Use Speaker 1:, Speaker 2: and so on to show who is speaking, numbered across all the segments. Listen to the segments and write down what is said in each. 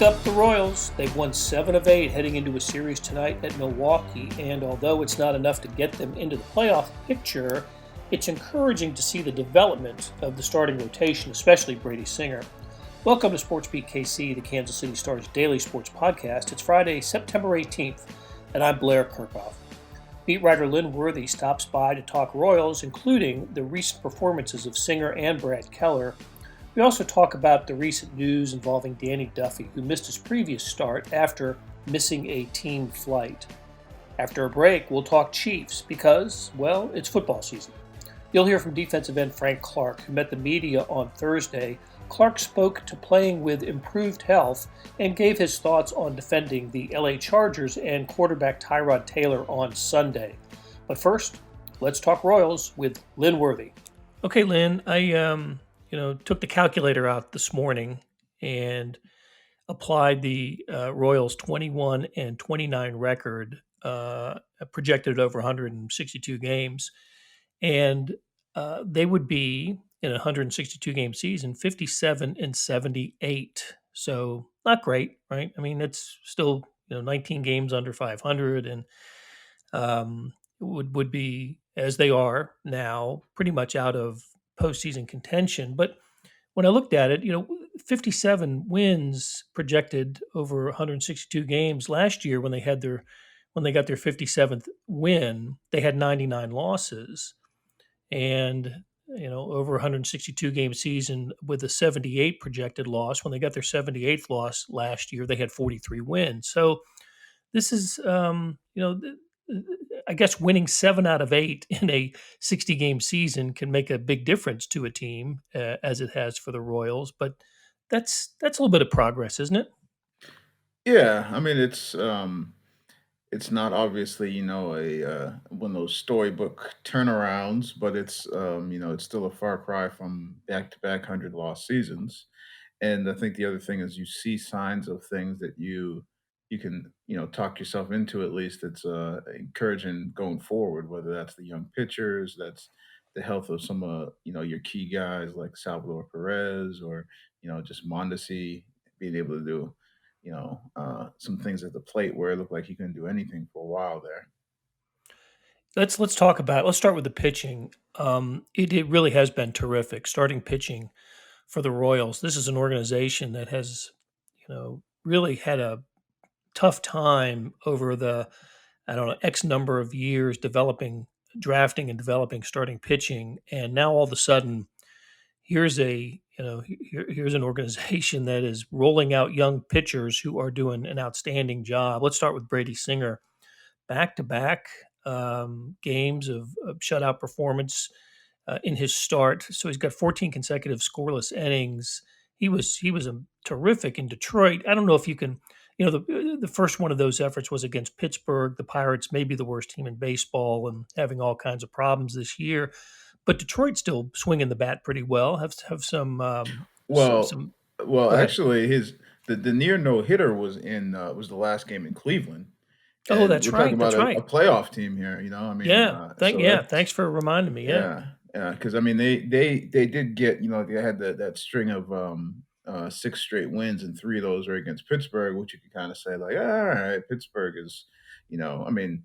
Speaker 1: Wake up the Royals. They've won 7 of 8 heading into a series tonight at Milwaukee, and although it's not enough to get them into the playoff picture, it's encouraging to see the development of the starting rotation, especially Brady Singer. Welcome to SportsBeat KC, the Kansas City Star's daily sports podcast. It's Friday, September 18th, and I'm Blair Kirkhoff. Beat writer Lynn Worthy stops by to talk Royals, including the recent performances of Singer and Brad Keller. We also talk about the recent news involving Danny Duffy, who missed his previous start after missing a team flight. After a break, we'll talk Chiefs because, well, it's football season. You'll hear from defensive end Frank Clark, who met the media on Thursday. Clark spoke to playing with improved health and gave his thoughts on defending the LA Chargers and quarterback Tyrod Taylor on Sunday. But first, let's talk Royals with Lynn Worthy. Okay, Lynn, I took the calculator out this morning and applied the Royals 21 and 29 record, projected over 162 games, and they would be in a 162 game season 57 and 78. So not great, right? I mean, it's still 19 games under 500, and would be, as they are now, pretty much out of postseason contention. But when I looked at it, 57 wins projected over 162 games last year when they got their 57th win, they had 99 losses. And over 162 game season with a 78 projected loss, when they got their 78th loss last year, they had 43 wins. So this is I guess winning 7 out of 8 in a 60 game season can make a big difference to a team, as it has for the Royals. But that's a little bit of progress, isn't it?
Speaker 2: Yeah, I mean it's not obviously, a one of those storybook turnarounds, but it's still a far cry from back-to-back 100 loss seasons. And I think the other thing is you see signs of things that you can, talk yourself into at least. It's encouraging going forward, whether that's the young pitchers, that's the health of some your key guys like Salvador Perez or, just Mondesi being able to do some things at the plate where it looked like he couldn't do anything for a while there.
Speaker 1: Let's start with the pitching. It really has been terrific starting pitching for the Royals. This is an organization that has really had a tough time over the, I don't know, X number of years drafting and developing starting pitching, and now all of a sudden here's an organization that is rolling out young pitchers who are doing an outstanding job. Let's start with Brady Singer, back to back games of shutout performance in his start. So he's got 14 consecutive scoreless innings. He was a terrific in Detroit. I don't know if you can. The first one of those efforts was against Pittsburgh. The Pirates may be the worst team in baseball and having all kinds of problems this year, but Detroit's still swinging the bat pretty well. Have some
Speaker 2: Well,
Speaker 1: some.
Speaker 2: well,
Speaker 1: Go ahead.
Speaker 2: actually, the near no hitter was the last game in Cleveland,
Speaker 1: Oh,
Speaker 2: and
Speaker 1: that's
Speaker 2: we're talking
Speaker 1: right.
Speaker 2: about
Speaker 1: That's
Speaker 2: a
Speaker 1: right.
Speaker 2: playoff team here. I mean,
Speaker 1: Yeah.
Speaker 2: so
Speaker 1: Thanks
Speaker 2: that's
Speaker 1: for reminding me. Yeah.
Speaker 2: yeah, yeah. Because I mean, they did get they had that string of 6 straight wins, and 3 of those were against Pittsburgh, which you could kind of say like, all right, Pittsburgh is, I mean,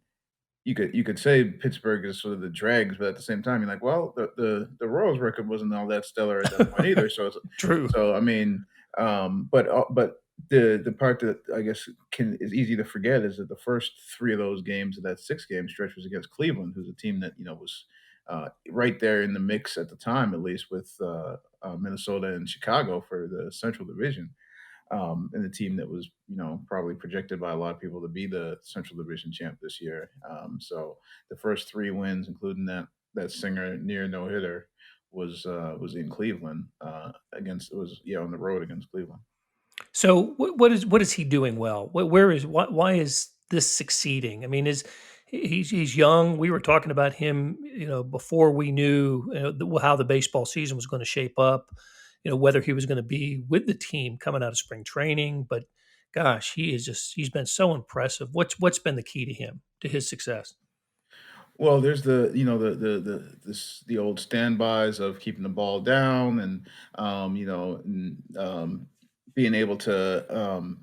Speaker 2: you could say Pittsburgh is sort of the dregs, but at the same time, you're like, well, the Royals record wasn't all that stellar at that point either.
Speaker 1: True.
Speaker 2: So I mean, but the part that I guess can is easy to forget is that the first 3 of those games of that 6 game stretch was against Cleveland, who's a team that was right there in the mix at the time, at least with Minnesota and Chicago for the Central Division, and the team that was, probably projected by a lot of people to be the Central Division champ this year. So the first 3 wins, including that Singer near no hitter, was in Cleveland against it was on the road against Cleveland.
Speaker 1: So what is he doing well? Why is this succeeding? I mean, he's young. We were talking about him, before we knew how the baseball season was going to shape up. Whether he was going to be with the team coming out of spring training. But gosh, he's been so impressive. What's been the key to him to his success?
Speaker 2: Well, there's the old standbys of keeping the ball down and being able to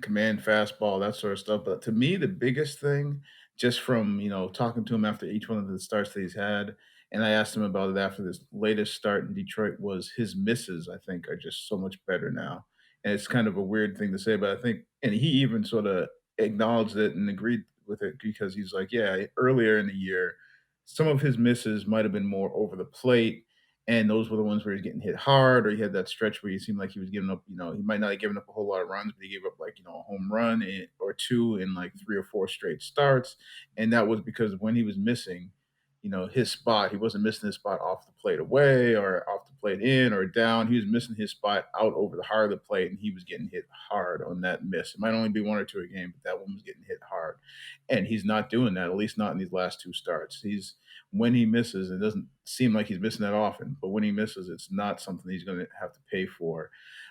Speaker 2: command fastball, that sort of stuff. But to me, the biggest thing, just from talking to him after each one of the starts that he's had, and I asked him about it after this latest start in Detroit, was his misses. I think are just so much better now, and it's kind of a weird thing to say, but I think, and he even sort of acknowledged it and agreed with it because he's like, yeah, earlier in the year, some of his misses might have been more over the plate, and those were the ones where he's getting hit hard, or he had that stretch where he seemed like he was giving up. He might not have given up a whole lot of runs, but he gave up like a home run or two in like 3 or 4 straight starts, and that was because when he was missing, his spot, he wasn't missing his spot off the plate away or off the plate in or down. He was missing his spot out over the heart of the plate, and he was getting hit hard on that miss. It might only be one or two a game, but that one was getting hit hard, and he's not doing that. At least not in these last two starts. He's When he misses, it doesn't seem like he's missing that often, but when he misses, it's not something he's going to have to pay for.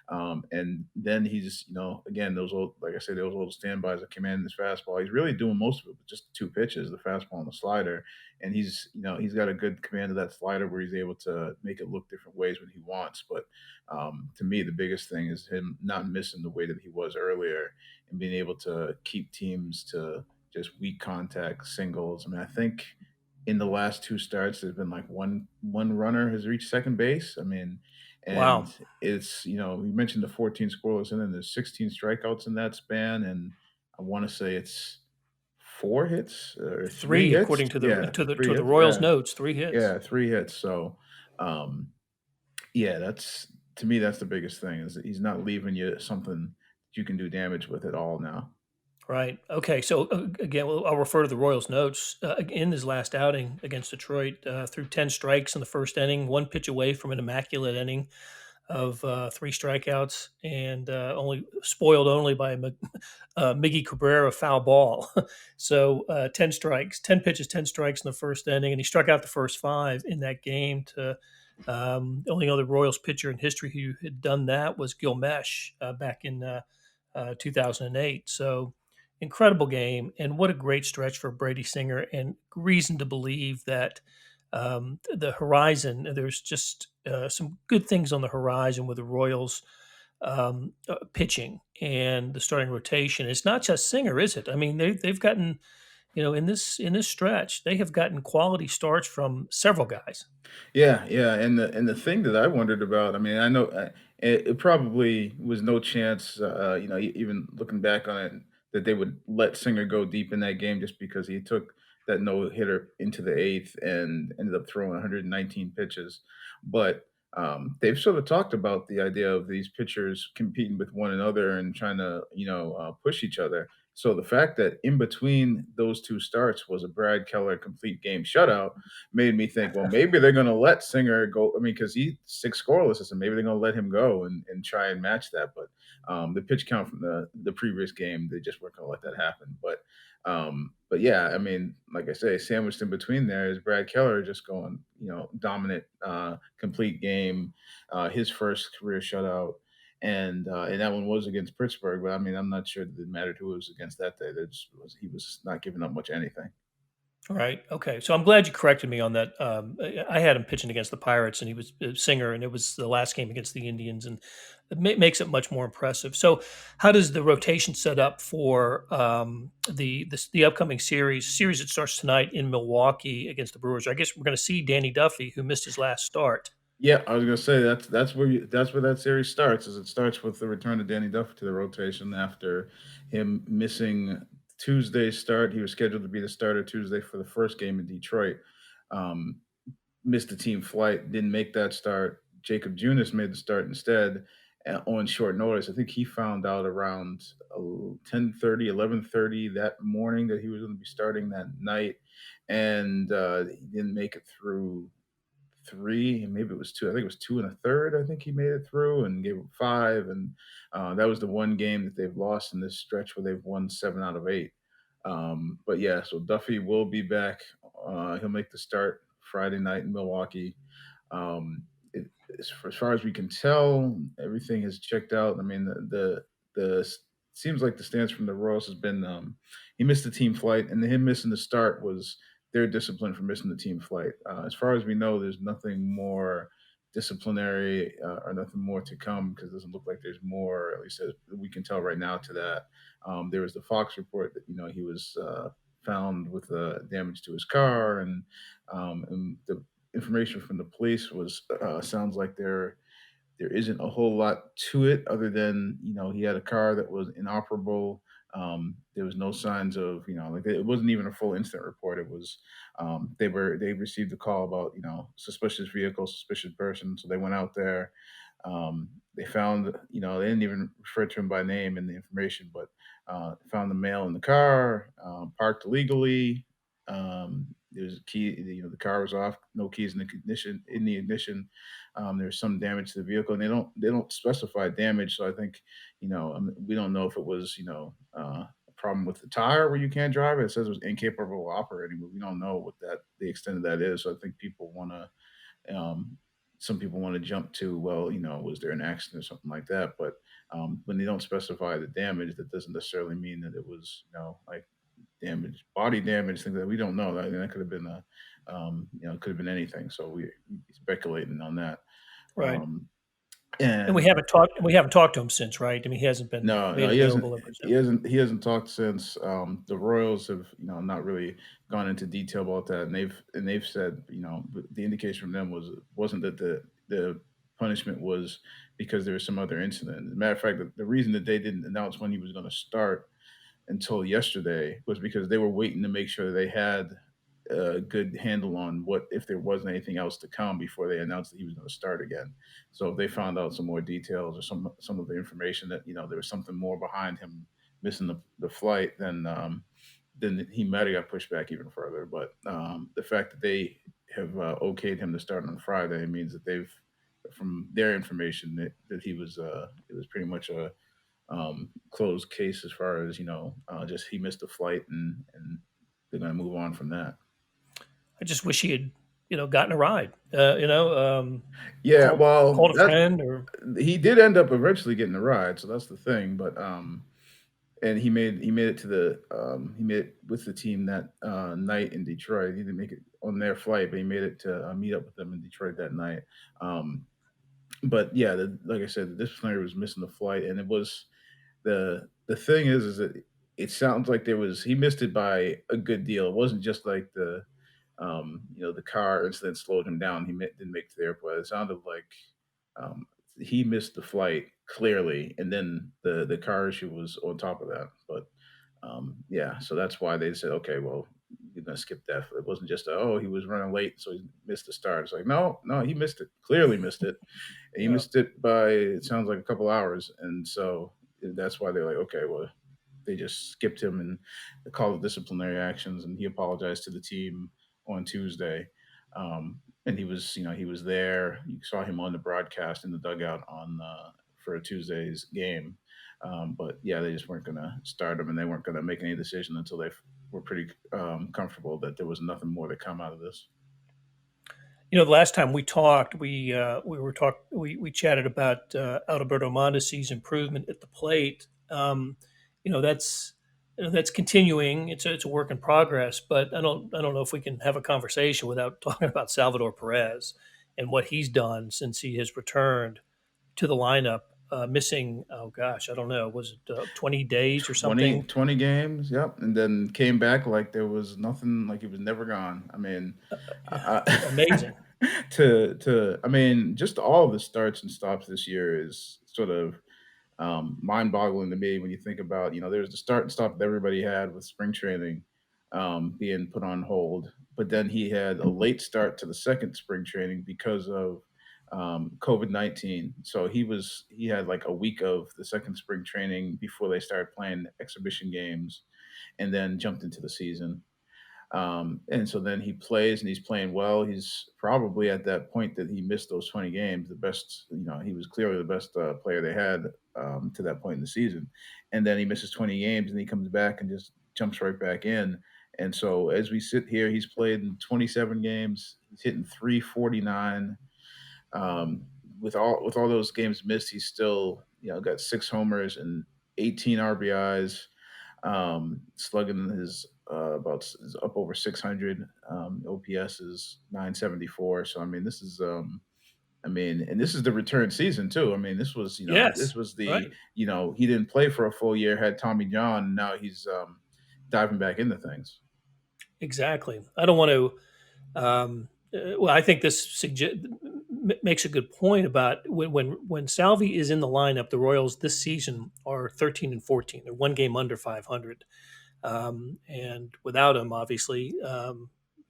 Speaker 2: And then he's, again, those old, like I said, those old standbys that command his fastball. He's really doing most of it with just two pitches, the fastball and the slider. And he's got a good command of that slider where he's able to make it look different ways when he wants. But to me, the biggest thing is him not missing the way that he was earlier and being able to keep teams to just weak contact singles. I mean, I think in the last two starts, there's been like one runner has reached second base. I mean,
Speaker 1: Wow.
Speaker 2: and it's you mentioned the 14 scoreless inning, and there's 16 strikeouts in that span, and I want to say it's 4 hits or three
Speaker 1: Three,
Speaker 2: hits.
Speaker 1: according to the
Speaker 2: Yeah,
Speaker 1: to the
Speaker 2: three
Speaker 1: to the
Speaker 2: hits.
Speaker 1: Royals
Speaker 2: Yeah,
Speaker 1: notes, 3 hits.
Speaker 2: yeah, 3 hits. So, um, yeah, that's to me that's the biggest thing is that he's not leaving you something that you can do damage with at all now.
Speaker 1: Right. Okay. So again, I'll refer to the Royals' notes. In his last outing against Detroit, threw 10 strikes in the first inning, one pitch away from an immaculate inning of 3 strikeouts, and only spoiled only by a Miggy Cabrera foul ball. So 10 strikes, 10 pitches, 10 strikes in the first inning, and he struck out the first five in that game. To the only other Royals pitcher in history who had done that was Gilmesh back in 2008. So incredible game, and what a great stretch for Brady Singer, and reason to believe that the horizon, there's just some good things on the horizon with the Royals pitching and the starting rotation. It's not just Singer, is it? I mean, they've gotten, in this stretch, they have gotten quality starts from several guys.
Speaker 2: Yeah, yeah, and the thing that I wondered about, I mean, I know it probably was no chance, even looking back on it, that they would let Singer go deep in that game just because he took that no hitter into the eighth and ended up throwing 119 pitches. But they've sort of talked about the idea of these pitchers competing with one another and trying to, push each other. So the fact that in between those two starts was a Brad Keller complete game shutout made me think, well, maybe they're going to let Singer go. I mean, because he's 6 scoreless, and maybe they're going to let him go and try and match that. But the pitch count from the previous game, they just weren't going to let that happen. But yeah, I mean, like I say, sandwiched in between there is Brad Keller just going, dominant, complete game, his first career shutout. And that one was against Pittsburgh, but I mean, I'm not sure that it mattered who it was against that day. He was not giving up much anything.
Speaker 1: Right. Okay. So I'm glad you corrected me on that. I had him pitching against the Pirates, and he was Singer, and it was the last game against the Indians, and it makes it much more impressive. So, how does the rotation set up for the upcoming series that starts tonight in Milwaukee against the Brewers? I guess we're going to see Danny Duffy, who missed his last start.
Speaker 2: Yeah, I was gonna say that's where that series starts. Is it starts with the return of Danny Duffy to the rotation after him missing Tuesday's start. He was scheduled to be the starter Tuesday for the first game in Detroit. Um, Missed the team flight, didn't make that start. Jacob Junis made the start instead on short notice. I think he found out around 10:30, 11:30 that morning that he was going to be starting that night, and he didn't make it through three, and maybe it was two. I think it was two and a third. I think he made it through and gave up five, and that was the one game that they've lost in this stretch where they've won 7 out of 8. But yeah, so Duffy will be back. He'll make the start Friday night in Milwaukee. Um, as far as we can tell, everything has checked out. I mean, the seems like the stance from the Royals has been he missed the team flight, and him missing the start was their discipline for missing the team flight. As far as we know, there's nothing more disciplinary or nothing more to come because it doesn't look like there's more. At least as we can tell right now to that. There was the Fox report that he was found with damage to his car, and the information from the police was sounds like there isn't a whole lot to it other than he had a car that was inoperable. There was no signs of like it wasn't even a full incident report. It was they received a call about suspicious vehicle, suspicious person, so they went out there. They found they didn't even refer to him by name in the information, but found the male in the car, parked illegally. There was a key. The car was off, no keys in the ignition. There's some damage to the vehicle, and they don't specify damage. So I think we don't know if it was a problem with the tire where you can't drive it. It says it was incapable of operating, but we don't know what the extent of that is. So I think people want to some people want to jump to, well, was there an accident or something like that? But when they don't specify the damage, that doesn't necessarily mean that it was like damage, body damage, things that we don't know. That could have been it could have been anything. So we speculating on that.
Speaker 1: Right.
Speaker 2: Um,
Speaker 1: And
Speaker 2: and
Speaker 1: we haven't talked to him since, right? I mean, he hasn't been
Speaker 2: no, no,
Speaker 1: made available ever since.
Speaker 2: he hasn't talked since. The Royals have not really gone into detail about that, and they've said the indication from them wasn't that the punishment was because there was some other incident. As a matter of fact, the reason that they didn't announce when he was going to start until yesterday was because they were waiting to make sure they had a good handle on what if there wasn't anything else to come before they announced that he was going to start again. So if they found out some more details or some of the information that there was something more behind him missing the flight, then he might have got pushed back even further. But the fact that they have okayed him to start on Friday means that they've from their information that he was it was pretty much a closed case as far as just he missed a flight and they're going to move on from that.
Speaker 1: I just wish he had, gotten a ride.
Speaker 2: Yeah, well,
Speaker 1: Called a friend or
Speaker 2: he did end up eventually getting a ride, so that's the thing. But and he made it to he made it with the team that night in Detroit. He didn't make it on their flight, but he made it to meet up with them in Detroit that night. Um, but yeah, like I said, the disciplinary was missing the flight, and it was the thing is that it sounds like there was he missed it by a good deal. It wasn't just like the car incident slowed him down. Didn't make it to the airport. It sounded like um, he missed the flight clearly, and then the car issue was on top of that. But yeah, so that's why they said, okay, well, you're gonna skip that. It wasn't just oh he was running late, so he missed the start. It's like no, no, he missed it. Clearly missed it. And he
Speaker 1: yeah.
Speaker 2: missed it by it sounds like a couple hours, and so that's why they're like, okay, well, they just skipped him and they called it disciplinary actions, and he apologized to the team on Tuesday. And he was there. You saw him on the broadcast in the dugout on for Tuesday's game. But yeah, they just weren't going to start him, and they weren't going to make any decision until they were pretty comfortable that there was nothing more to come out of this.
Speaker 1: The last time we talked, we chatted about Alberto Mondesi's improvement at the plate. That's that's continuing. It's a work in progress, but I don't know if we can have a conversation without talking about Salvador Perez and what he's done since he has returned to the lineup. Missing, oh gosh, I don't know, was it 20 days or
Speaker 2: 20
Speaker 1: something?
Speaker 2: 20 games, yep, and then came back like there was nothing, like he was never gone. I mean,
Speaker 1: Yeah,
Speaker 2: I,
Speaker 1: amazing.
Speaker 2: I mean, just all of the starts and stops this year is sort of mind-boggling to me when you think about there's the start and stop that everybody had with spring training being put on hold, but then he had a late start to the second spring training because of COVID-19. So he had like a week of the second spring training before they started playing exhibition games, and then jumped into the season. And so then he plays and he's playing well. He's probably at that point that he missed those 20 games, the best, he was clearly the best player they had to that point in the season. And then he misses 20 games and he comes back and just jumps right back in. And so as we sit here, he's played in 27 games. He's hitting 349. Um, with all those games missed, he's still got 6 homers and 18 RBIs. Slugging is up over 600. OPS is 974. So I mean, this is I mean, and this is the return season too. I mean, this was, this
Speaker 1: Yes,
Speaker 2: was
Speaker 1: right.
Speaker 2: he didn't play for a full year, had Tommy John, and now he's diving back into things.
Speaker 1: Exactly. I don't want to. Well, I think this makes a good point about when Salvi is in the lineup. The Royals this season are 13-14. They're one game under 500, and without him, obviously,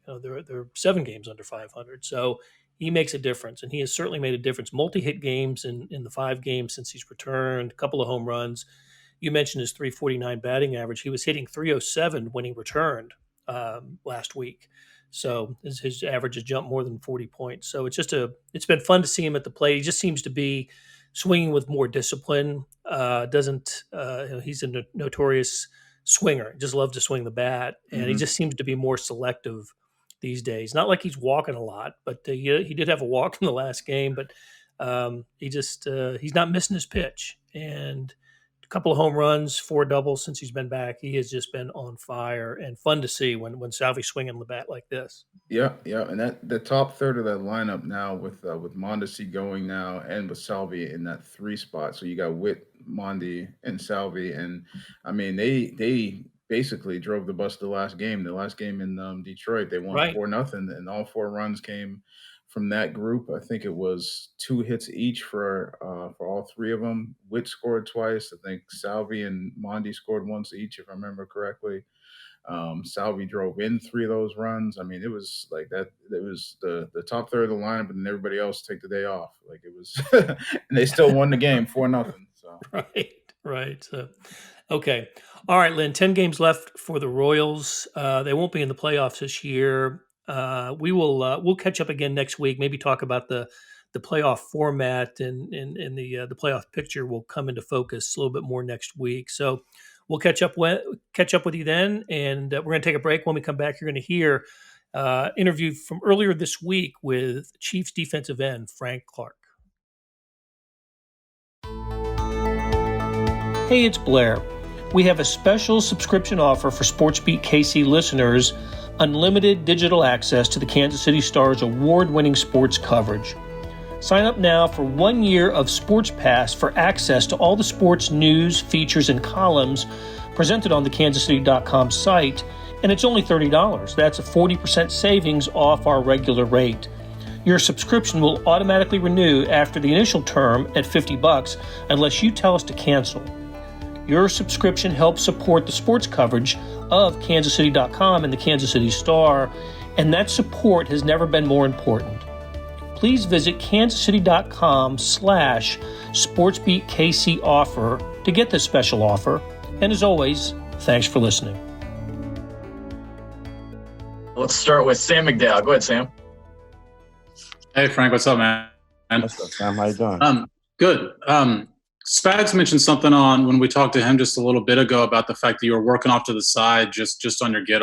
Speaker 1: they're 7 games under 500. So he makes a difference, and he has certainly made a difference. Multi-hit games in the 5 games since he's returned. A couple of home runs. You mentioned his 349 batting average. He was hitting 307 when he returned last week. So his average has jumped more than 40 points. So it's been fun to see him at the plate. He just seems to be swinging with more discipline. He's a notorious swinger. Just loves to swing the bat, and he
Speaker 2: Hmm.
Speaker 1: just seems to be more selective these days. Not like he's walking a lot, but he did have a walk in the last game. But he's not missing his pitch, and a couple of home runs, 4 doubles since he's been back. He has just been on fire and fun to see when Salvi's swinging the bat like this.
Speaker 2: Yeah, yeah, and that the top third of that lineup now with Mondesi going now and with Salvi in that 3 spot. So you got Witt, Mondi, and Salvi, and I mean they basically drove the bus the last game. The last game in Detroit, they won
Speaker 1: Right.
Speaker 2: 4-0, and all 4 runs came from that group. I think it was 2 hits each for all three of them. Witt scored twice. I think Salvi and Mondi scored once each, if I remember correctly. Salvi drove in 3 of those runs. I mean, it was like that. It was the top third of the lineup, and everybody else take the day off. Like it was, and they still won the game 4-0. So
Speaker 1: Right. So, okay. All right, Lynn. 10 games left for the Royals. They won't be in the playoffs this year. We'll catch up again next week. Maybe talk about the playoff format and the playoff picture will come into focus a little bit more next week. So we'll catch up with you then, and we're going to take a break. When we come back, you're going to hear interview from earlier this week with Chiefs defensive end Frank Clark. Hey, it's Blair. We have a special subscription offer for SportsBeat KC listeners, unlimited digital access to the Kansas City Star's award-winning sports coverage. Sign up now for 1 year of Sports Pass for access to all the sports news, features, and columns presented on the kansascity.com site, and it's only $30. That's a 40% savings off our regular rate. Your subscription will automatically renew after the initial term at $50 unless you tell us to cancel. Your subscription helps support the sports coverage of kansascity.com and the Kansas City Star, and that support has never been more important. Please visit kansascity.com/SportsBeatKC offer to get this special offer. And as always, thanks for listening.
Speaker 3: Let's start with Sam Mcdowell. Go ahead, Sam.
Speaker 4: Hey, Frank. What's up, man?
Speaker 5: What's up, Sam? How you doing?
Speaker 4: Good. Spags mentioned something on when we talked to him just a little bit ago about the fact that you were working off to the side just on your get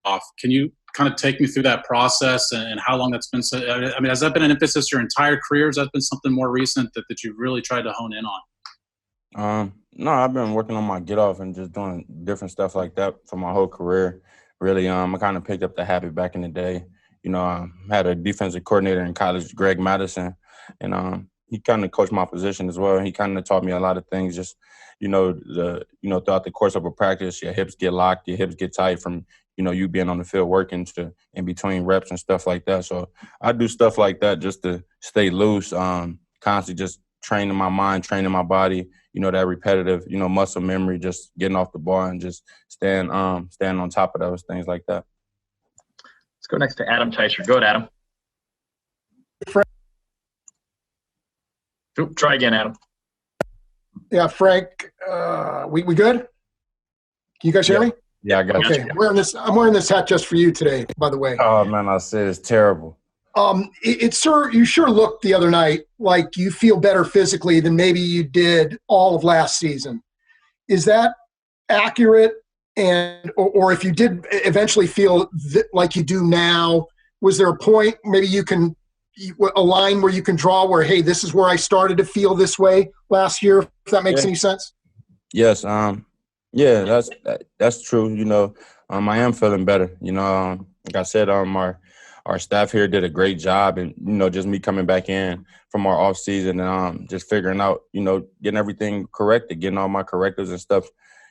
Speaker 4: off. Can you kind of take me through that process and how long that's been? I mean, has that been an emphasis your entire career? Has that been something more recent that you've really tried to hone in on?
Speaker 5: No, I've been working on my get off and just doing different stuff like that for my whole career. Really, I kind of picked up the habit back in the day. I had a defensive coordinator in college, Greg Madison, and he kind of coached my position as well. He kind of taught me a lot of things. Just throughout the course of a practice, your hips get locked, your hips get tight from you being on the field working to in between reps and stuff like that. So I do stuff like that just to stay loose, constantly just training my mind, training my body. That repetitive, muscle memory, just getting off the ball and just staying on top of those things like that.
Speaker 3: Let's go next to Adam Teicher. Go ahead, Adam. Try again, Adam.
Speaker 6: Yeah, Frank, we good? Can you guys hear me?
Speaker 5: Yeah, I got you.
Speaker 6: Okay, I'm wearing this hat just for you today, by the way.
Speaker 5: Oh, man, I said it's terrible.
Speaker 6: You sure looked the other night like you feel better physically than maybe you did all of last season. Is that accurate? Or if you did eventually feel like you do now, was there a point maybe a line where you can draw where, hey, this is where I started to feel this way last year, if that makes any sense?
Speaker 5: Yes. That's true. I am feeling better. Like I said, our staff here did a great job, and just me coming back in from our off season and just figuring out, getting everything corrected, getting all my correctives and stuff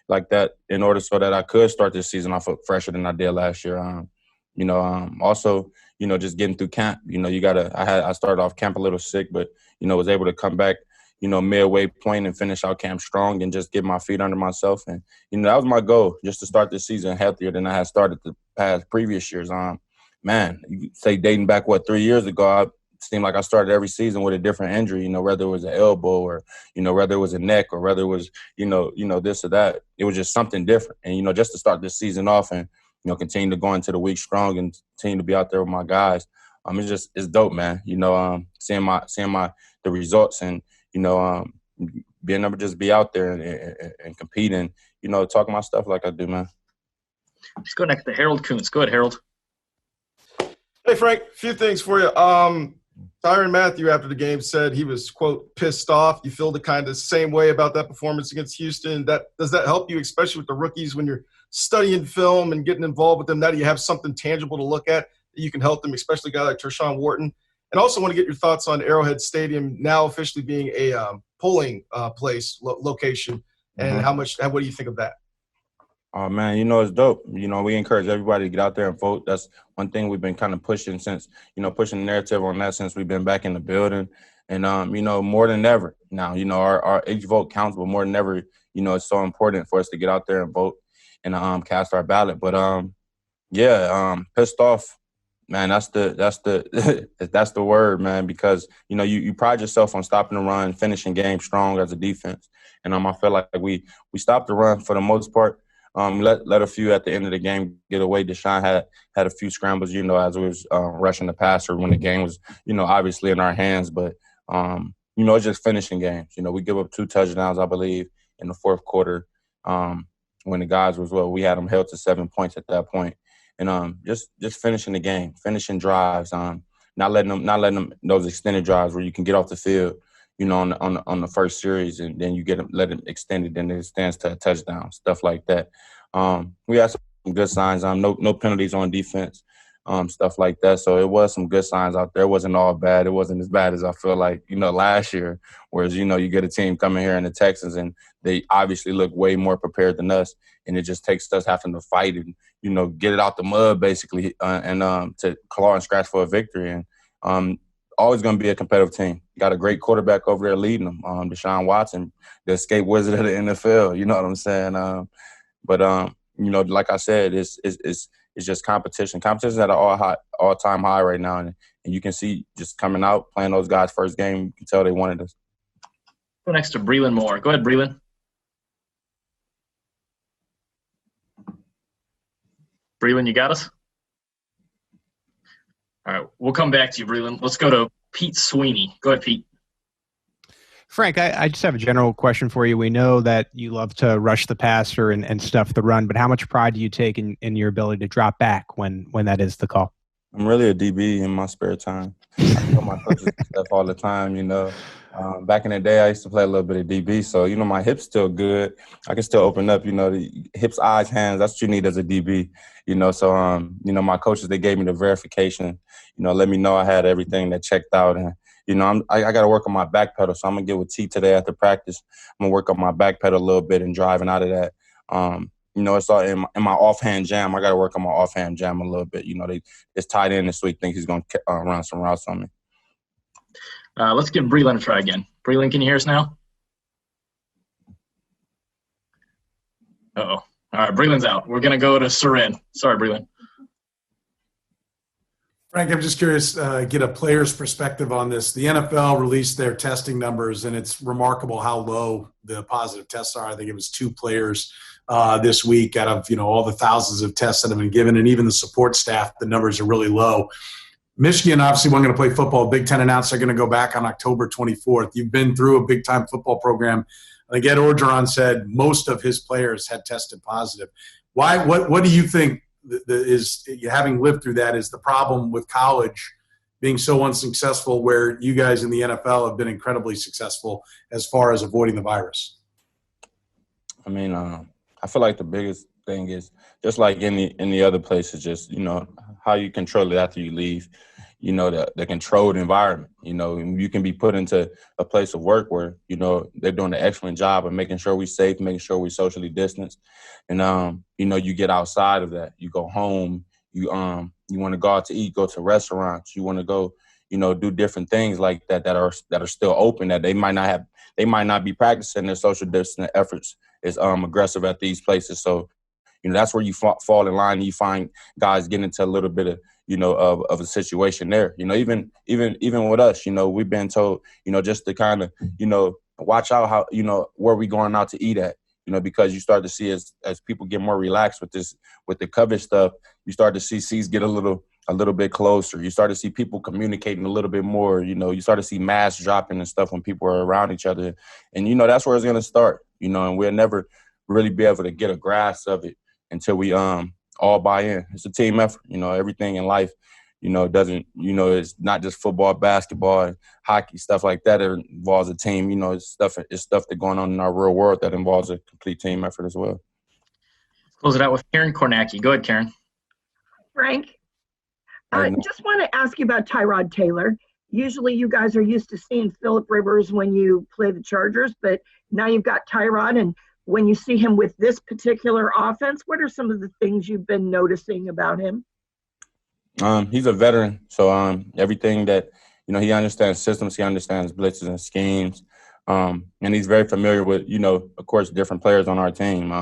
Speaker 5: like that in order so that I could start this season off fresher than I did last year. Also, just getting through camp. I started off camp a little sick, but was able to come back, midway point and finish out camp strong and just get my feet under myself. And, that was my goal, just to start this season healthier than I had started the past previous years. Man, you say dating back, 3 years ago, it seemed like I started every season with a different injury, whether it was an elbow or, whether it was a neck or whether it was, this or that. It was just something different. And, just to start this season off and, continue to go into the week strong and continue to be out there with my guys. It's dope, man. Seeing the results and, being able to just be out there and compete and, talking my stuff like I do, man.
Speaker 3: Let's go next to Harold Kuntz. Go ahead, Harold.
Speaker 7: Hey, Frank, a few things for you. Tyrann Mathieu after the game said he was, quote, pissed off. You feel the kind of same way about that performance against Houston? Does that help you, especially with the rookies, when you're studying film and getting involved with them? Now that you have something tangible to look at, that you can help them, especially a guy like Tershawn Wharton? And also want to get your thoughts on Arrowhead Stadium now officially being a polling place location, and what do you think of that?
Speaker 5: Oh, man, it's dope. We encourage everybody to get out there and vote. That's one thing we've been kind of pushing since, pushing the narrative on that since we've been back in the building. And, more than ever now, our each vote counts, but more than ever, it's so important for us to get out there and vote and cast our ballot. But, pissed off, man, that's the that's the word, man, because, you pride yourself on stopping the run, finishing games strong as a defense. And I feel like we stopped the run for the most part. Let a few at the end of the game get away. Deshaun had a few scrambles, as we was rushing the passer when the game was, obviously in our hands. But, it's just finishing games. We give up 2 touchdowns, I believe, in the fourth quarter when the guys we had them held to 7 points at that point. And just finishing the game, finishing drives, not letting them those extended drives where you can get off the field, on the first series, and then you let it extended, then it stands to a touchdown, stuff like that. We had some good signs. No penalties on defense, stuff like that. So it was some good signs out there. It wasn't all bad. It wasn't as bad as I feel like, last year. Whereas, you get a team coming here in the Texans and they obviously look way more prepared than us, and it just takes us having to fight and, get it out the mud basically and to claw and scratch for a victory. And always going to be a competitive team. Got a great quarterback over there leading them, Deshaun Watson, the escape wizard of the NFL. You know what I'm saying? Like I said, it's just competition. Competition's at an all-time high right now, and you can see just coming out, playing those guys' first game, you can tell they wanted us.
Speaker 3: Go next to Breland Moore. Go ahead, Breland. Breland, you got us? All right, we'll come back to you, Breland. Let's go to Pete Sweeney. Go ahead, Pete.
Speaker 8: Frank, I just have a general question for you. We know that you love to rush the passer and stuff the run, but how much pride do you take in your ability to drop back when that is the call?
Speaker 5: I'm really a DB in my spare time. I tell my coaches and stuff all the time, Back in the day, I used to play a little bit of DB, so, my hips still good. I can still open up, the hips, eyes, hands. That's what you need as a DB, So, my coaches, they gave me the verification, let me know I had everything that checked out. And, I got to work on my back pedal, so I'm going to get with T today after practice. I'm going to work on my back pedal a little bit and driving out of that. It's all in my offhand jam. I got to work on my offhand jam a little bit. It's tied in this week. Think he's going to run some routes on me.
Speaker 3: Let's give Breland a try again. Breland, can you hear us now? Uh-oh. All right, Breland's out. We're going to go to Seren. Sorry, Breland.
Speaker 9: Frank, I'm just curious, get a player's perspective on this. The NFL released their testing numbers, and it's remarkable how low the positive tests are. I think it was 2 players this week out of, all the thousands of tests that have been given, and even the support staff, the numbers are really low. Michigan obviously wasn't going to play football. Big Ten announced they're going to go back on October 24th. You've been through a big-time football program. I think Ed Orgeron said most of his players had tested positive. Why? What do you think is, having lived through that, is the problem with college being so unsuccessful where you guys in the NFL have been incredibly successful as far as avoiding the virus?
Speaker 5: I feel like the biggest thing is just like any other places, just, how you control it after you leave, you know, the controlled environment. You know, you can be put into a place of work where, you know, they're doing an excellent job of making sure we're safe, making sure we're socially distanced. And, you know, you get outside of that. You go home. You want to go out to eat, go to restaurants. You want to go, you know, do different things like that that are still open, that they might not be practicing their social distancing efforts as aggressive at these places. So, you know, that's where you fall in line. And you find guys getting into a little bit of, you know, of a situation there. You know, even with us, you know, we've been told, you know, just to kind of, you know, watch out how, you know, where we going out to eat at, you know, because you start to see as people get more relaxed with the COVID stuff, you start to see seats get a little bit closer. You start to see people communicating a little bit more. You know, you start to see masks dropping and stuff when people are around each other. And, you know, that's where it's going to start, you know, and we'll never really be able to get a grasp of it until we all buy in. It's a team effort. You know, everything in life, you know, it's not just football, basketball, hockey, stuff like that. It involves a team. You know, it's stuff that's going on in our real world that involves a complete team effort as well.
Speaker 3: Close it out with Karen Kornacki. Go ahead, Karen.
Speaker 10: Frank, I just want to ask you about Tyrod Taylor. Usually you guys are used to seeing Phillip Rivers when you play the Chargers, but now you've got Tyrod, and when you see him with this particular offense, what are some of the things you've been noticing about him?
Speaker 5: He's a veteran, so everything that, you know, he understands systems, he understands blitzes and schemes, and he's very familiar with, you know, of course, different players on our team.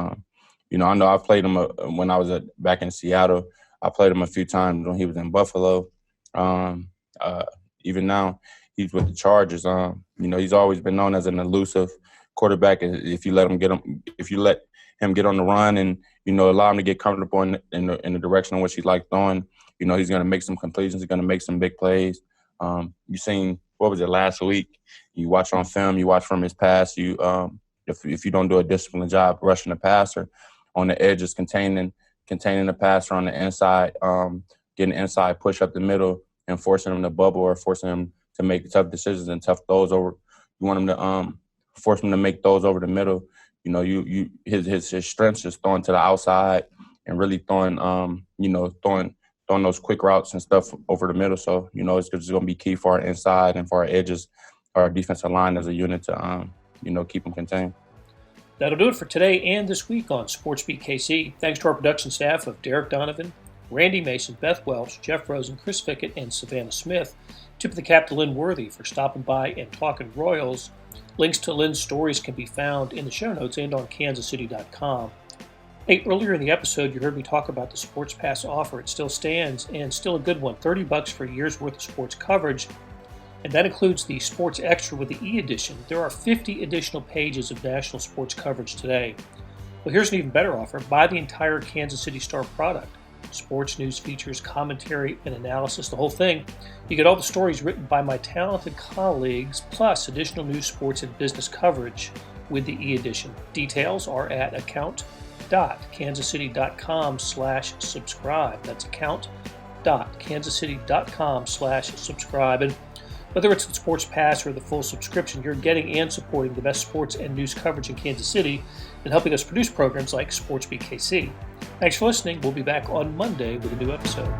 Speaker 5: You know, I know I've played him when I was back in Seattle. I played him a few times when he was in Buffalo. Even now, he's with the Chargers. You know, he's always been known as an elusive quarterback. If you let him get on the run and, you know, allow him to get comfortable in the direction in which he likes throwing, you know, he's going to make some completions. He's going to make some big plays. You seen, what was it, last week? You watch on film, you watch from his pass. You if you don't do a disciplined job rushing the passer on the edges, containing the passer on the inside, getting inside, push up the middle, and forcing him to bubble or forcing him to make tough decisions and tough throws over. You want him to force him to make throws over the middle. You know, his strengths is throwing to the outside and really throwing those quick routes and stuff over the middle. So, you know, it's going to be key for our inside and for our edges, our defensive line as a unit to, you know, keep them contained.
Speaker 1: That'll do it for today and this week on SportsBeat KC. Thanks to our production staff of Derek Donovan, Randy Mason, Beth Welsh, Jeff Rosen, Chris Fickett, and Savannah Smith. Tip of the cap to Lynn Worthy for stopping by and talking Royals. Links to Lynn's stories can be found in the show notes and on kansascity.com. Hey, earlier in the episode, you heard me talk about the Sports Pass offer. It still stands, and still a good one. $30 for a year's worth of sports coverage, and that includes the Sports Extra with the e-edition. There are 50 additional pages of national sports coverage today. Well, here's an even better offer. Buy the entire Kansas City Star product. Sports news, features, commentary, and analysis, the whole thing. You get all the stories written by my talented colleagues, plus additional news, sports, and business coverage with the e-edition. Details are at account.kansascity.com/subscribe. That's account.kansascity.com/subscribe. And whether it's the Sports Pass or the full subscription, you're getting and supporting the best sports and news coverage in Kansas City and helping us produce programs like SportsBeat KC. Thanks for listening. We'll be back on Monday with a new episode.